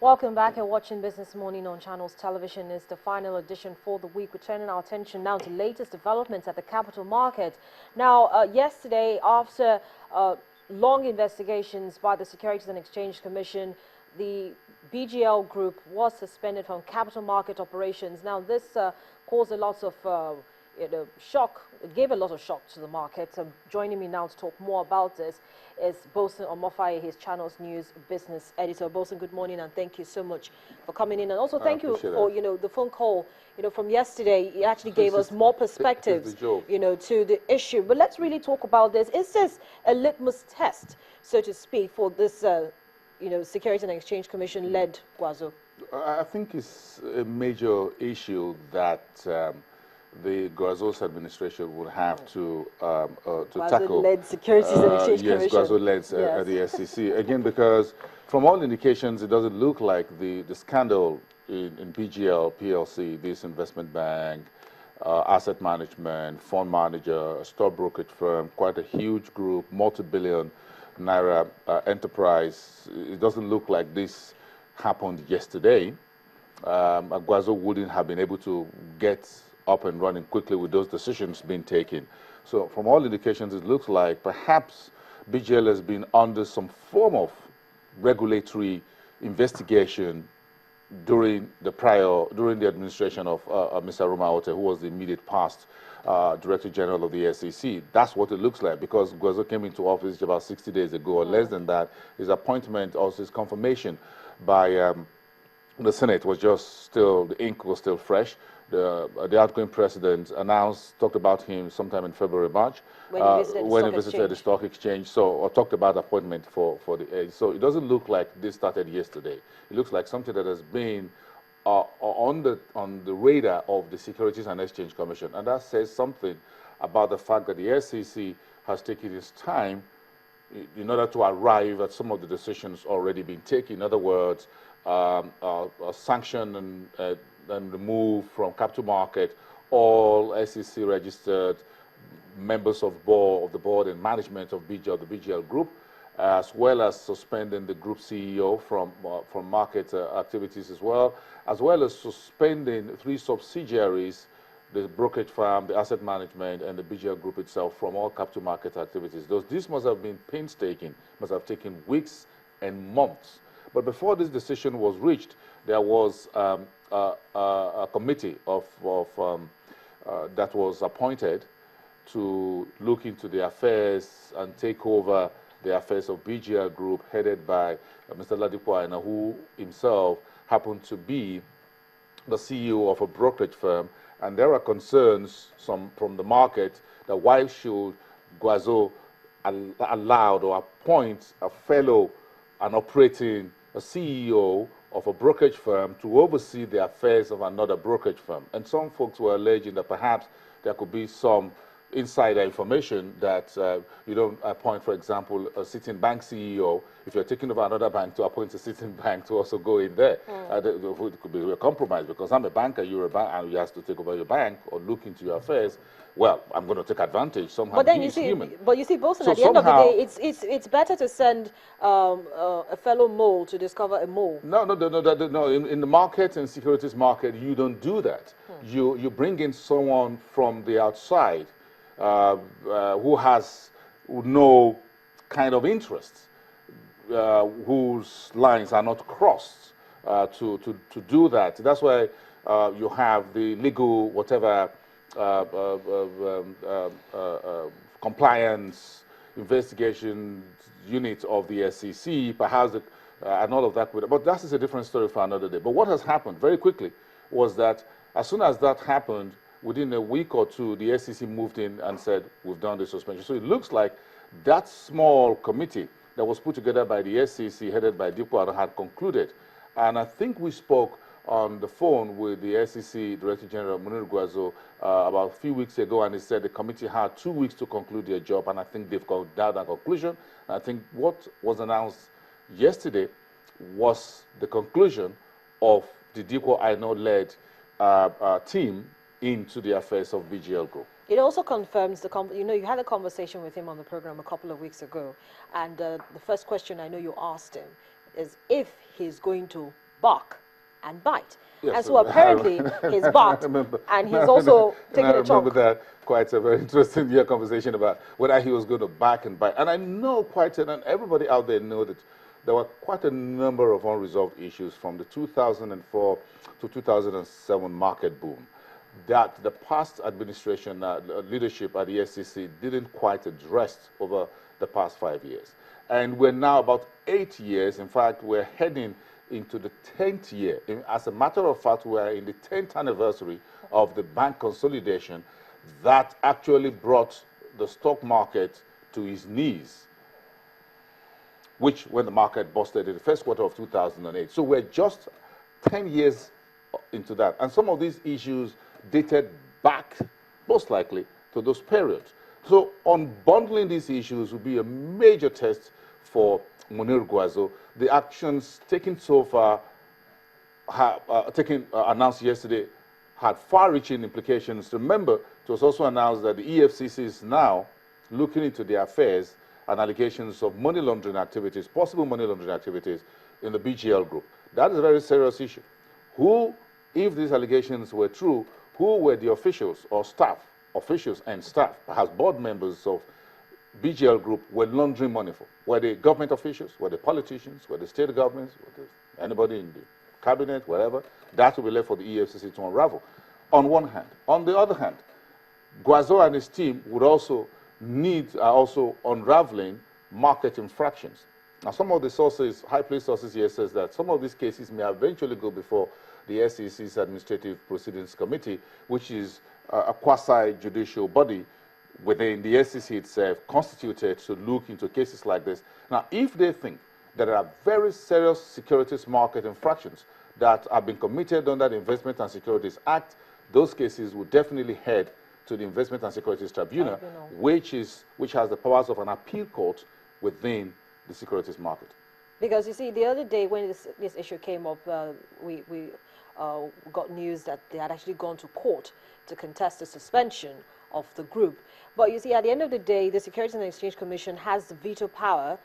Welcome back. You're watching Business Morning on Channels Television. It's the final edition for the week. We're turning our attention now to latest developments at the capital market. Now, yesterday, after long investigations by the Securities and Exchange Commission, the BGL Group was suspended from capital market operations. Now, this caused a lot of shock. It gave a lot of shock to the market. Joining me now to talk more about this is Bosun Omofaye, his Channels News business editor. Bosun, good morning, and thank you so much for coming in. And also thank you for the phone call. From yesterday, it actually gave us more perspectives, to the issue. But let's really talk about this. Is this a litmus test, so to speak, for this, Securities and Exchange Commission led Guazo? I think it's a major issue that the Guazo's administration will have to tackle. Guazo-led Securities and Exchange Commission. Yes, Guazo-led the SEC. Again, because from all indications, it doesn't look like the scandal in BGL, PLC, this investment bank, asset management, fund manager, stock brokerage firm, quite a huge group, multi-billion naira enterprise. It doesn't look like this happened yesterday. Guazo wouldn't have been able to get up and running quickly with those decisions being taken. So from all indications, it looks like perhaps BGL has been under some form of regulatory investigation during the administration of Mr. Ruma Ote, who was the immediate past Director General of the SEC. That's what it looks like, because Guazo came into office about 60 days ago, or less than that. His appointment, also his confirmation by the Senate was just still, the ink was still fresh. The outgoing president talked about him sometime in February, March, when he visited the stock exchange. Or talked about appointment for the. So it doesn't look like this started yesterday. It looks like something that has been on the radar of the Securities and Exchange Commission, and that says something about the fact that the SEC has taken its time in order to arrive at some of the decisions already being taken. In other words, sanction and remove from capital market all SEC registered members of the board and management of BGL, the BGL Group, as well as suspending the group CEO from market activities as well as suspending 3 subsidiaries, the brokerage firm, the asset management, and the BGL Group itself from all capital market activities. This must have been painstaking, must have taken weeks and months. But before this decision was reached, there was a committee that was appointed to look into the affairs and take over the affairs of BGL Group, headed by Mr. Ladipo Aina, who himself happened to be the CEO of a brokerage firm. And there are concerns from the market that why should Guazo allowed or appoint a fellow and operating a CEO of a brokerage firm to oversee the affairs of another brokerage firm. And some folks were alleging that perhaps there could be some insider information that you don't appoint, for example, a sitting bank CEO. If you're taking over another bank, to appoint a sitting bank to also go in there. It could be a compromise, because I'm a banker, you're a bank, and you have to take over your bank or look into your affairs. Well, I'm going to take advantage somehow. But then you see, Bosun, at the end of the day, it's better to send a fellow mole to discover a mole. No. In the market and securities market, you don't do that. You bring in someone from the outside who has no kind of interest, whose lines are not crossed to do that. That's why you have the legal whatever compliance investigation unit of the SEC, perhaps, and all of that. But that is a different story for another day. But what has happened very quickly was that as soon as that happened, within a week or two, the SEC moved in and said, we've done the suspension. So it looks like that small committee that was put together by the SEC, headed by Dipo, had concluded. And I think we spoke on the phone with the SEC Director General Munir Guazo about a few weeks ago, and he said the committee had 2 weeks to conclude their job, and I think they've got that conclusion. And I think what was announced yesterday was the conclusion of the Dipo Aino-led team into the affairs of BGL Group. It also confirms you had a conversation with him on the program a couple of weeks ago, and the first question I know you asked him is if he's going to bark and bite. Yes, And so apparently he's barked, and he's also taken a chunk. I remember that quite a very interesting conversation about whether he was going to bark and bite. And I know and everybody out there know that there were quite a number of unresolved issues from the 2004 to 2007 market boom that the past administration leadership at the SEC didn't quite address over the past 5 years. And we're now about 8 years. In fact, we're heading into the 10th year. As a matter of fact, we are in the 10th anniversary of the bank consolidation that actually brought the stock market to its knees, which when the market busted in the first quarter of 2008. So we're just 10 years into that. And some of these issues dated back, most likely, to those periods. So unbundling these issues will be a major test for Munir Guazo. The actions taken so far, announced yesterday, had far-reaching implications. Remember, it was also announced that the EFCC is now looking into the affairs and allegations of money laundering activities, possible money laundering activities in the BGL group. That is a very serious issue. Who, if these allegations were true, who were the officials or staff, officials and staff, perhaps board members of BGL group were laundering money for? Were they government officials? Were they politicians? Were they state governments? Were they anybody in the cabinet, whatever? That will be left for the EFCC to unravel, on one hand. On the other hand, Guazo and his team would also are unraveling market infractions. Now, some of the sources, high-placed sources here, says that some of these cases may eventually go before the SEC's Administrative Proceedings Committee, which is a quasi-judicial body within the SEC itself, constituted to look into cases like this. Now, if they think that there are very serious securities market infractions that have been committed under the Investment and Securities Act, those cases will definitely head to the Investment and Securities Tribunal, which has the powers of an appeal court within the securities market. Because you see, the other day when this issue came up, we got news that they had actually gone to court to contest the suspension of the group. But you see, at the end of the day, the Securities and Exchange Commission has the veto power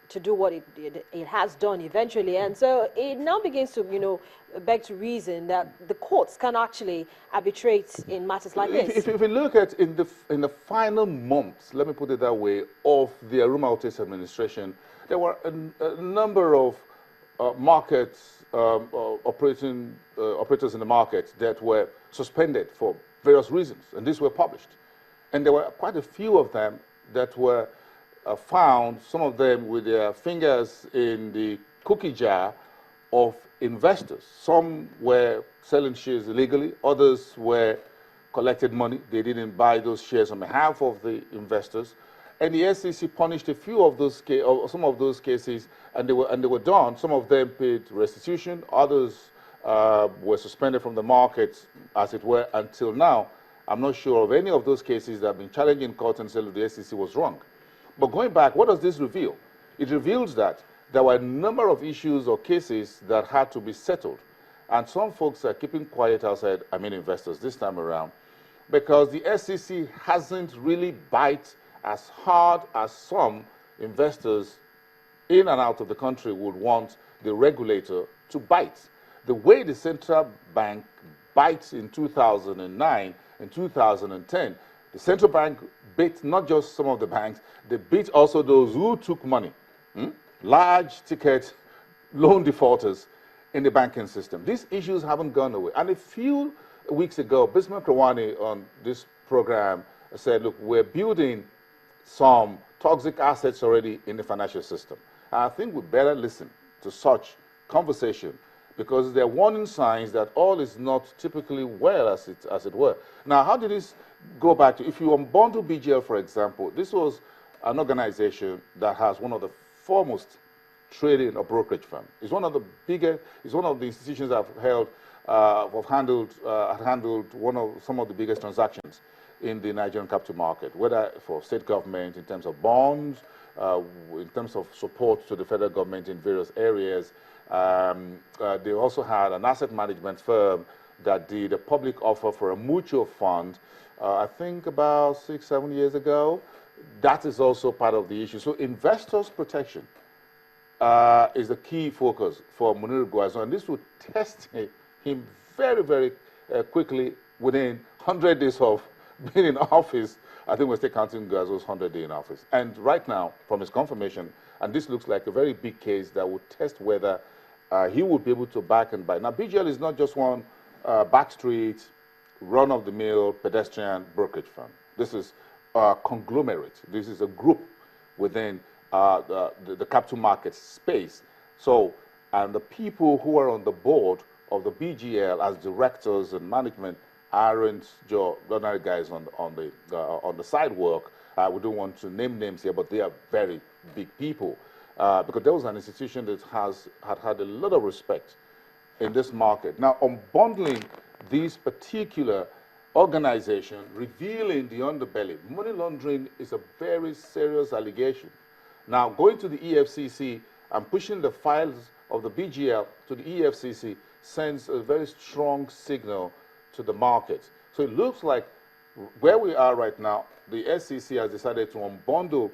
to do what it has done eventually. And so it now begins to, beg to reason that the courts can actually arbitrate in matters like this. If we look at in the final months, let me put it that way, of the Aruma Otis administration, there were a number of markets, operators in the market that were suspended for various reasons, and these were published. And there were quite a few of them that were found, some of them with their fingers in the cookie jar of investors. Some were selling shares illegally, others were collected money. They didn't buy those shares on behalf of the investors. And the SEC punished a few of those some of those cases, and they were done. Some of them paid restitution, others were suspended from the market, as it were, until now. I'm not sure of any of those cases that have been challenged in court and said that the SEC was wrong. But going back, what does this reveal? It reveals that there were a number of issues or cases that had to be settled. And some folks are keeping quiet outside, investors this time around, because the SEC hasn't really bite as hard as some investors in and out of the country would want the regulator to bite. The way the central bank bites in 2009 and 2010, the central bank bit not just some of the banks, they bit also those who took money, large ticket loan defaulters in the banking system. These issues haven't gone away. And a few weeks ago, Bismarck Rawani on this program said, look, we're building some toxic assets already in the financial system. And I think we better listen to such conversation, because there are warning signs that all is not typically well, as it were. Now, how did this go back to? If you unbundle BGL, for example, this was an organization that has one of the foremost trading or brokerage firm. It's one of the biggest. It's one of the institutions that have handled some of the biggest transactions in the Nigerian capital market, whether for state government in terms of bonds, in terms of support to the federal government in various areas. They also had an asset management firm that did a public offer for a mutual fund, I think about 6-7 years ago. That is also part of the issue. So investors' protection is the key focus for Muniru Guazo, and this will test him very, very quickly within 100 days of being in office. I think we're still counting Guazo's 100 days in office. And right now, from his confirmation, and this looks like a very big case that will test whether he will be able to back and buy. Now, BGL is not just one backstreet, run-of-the-mill pedestrian brokerage firm. This is a conglomerate. This is a group within the capital market space. So, and the people who are on the board of the BGL as directors and management aren't ordinary guys on the sidewalk. We don't want to name names here, but they are very big people. Because there was an institution that had a lot of respect in this market. Now, unbundling these particular organization, revealing the underbelly, money laundering is a very serious allegation. Now, going to the EFCC and pushing the files of the BGL to the EFCC sends a very strong signal to the market. So it looks like where we are right now, the SEC has decided to unbundle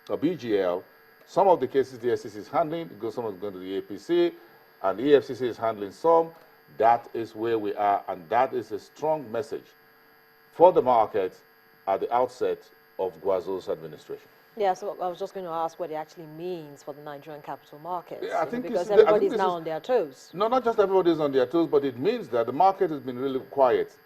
a BGL. Some of the cases the SEC is handling, some is going to the APC, and the EFCC is handling some. That is where we are, and that is a strong message for the market at the outset of Guazo's administration. Yeah, so I was just going to ask what it actually means for the Nigerian capital markets. Yeah, I think because everybody's now on their toes. No, not just everybody's on their toes, but it means that the market has been really quiet.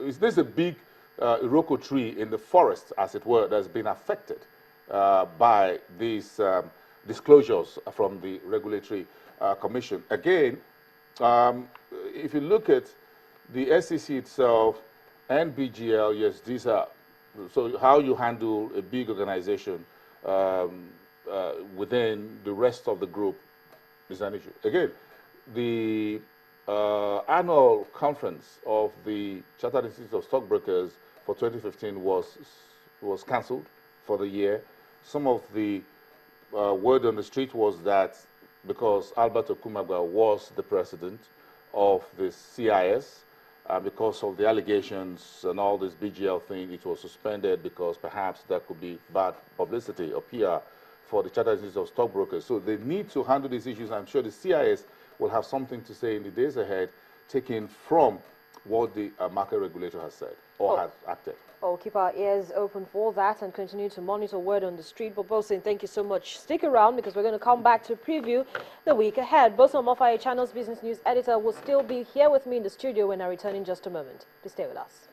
Is this a big Iroko tree in the forest, as it were, that's been affected by these disclosures from the Regulatory Commission? Again, if you look at the SEC itself and BGL, yes, these are, so how you handle a big organization within the rest of the group is an issue. Again, the annual conference of the Chartered Institute of Stockbrokers for 2015 was cancelled for the year. Some of the word on the street was that because Alberto Kumagwa was the president of the CIS, because of the allegations and all this BGL thing, it was suspended because perhaps there could be bad publicity or PR for the Chartered Institute of Stockbrokers. So they need to handle these issues. I'm sure the CIS will have something to say in the days ahead, taking from what the market regulator has said or has acted. We'll keep our ears open for that and continue to monitor word on the street. But Bosun, thank you so much. Stick around because we're going to come back to preview the week ahead. Bosun Mofaye, Channels Business News Editor, will still be here with me in the studio when I return in just a moment. Please stay with us.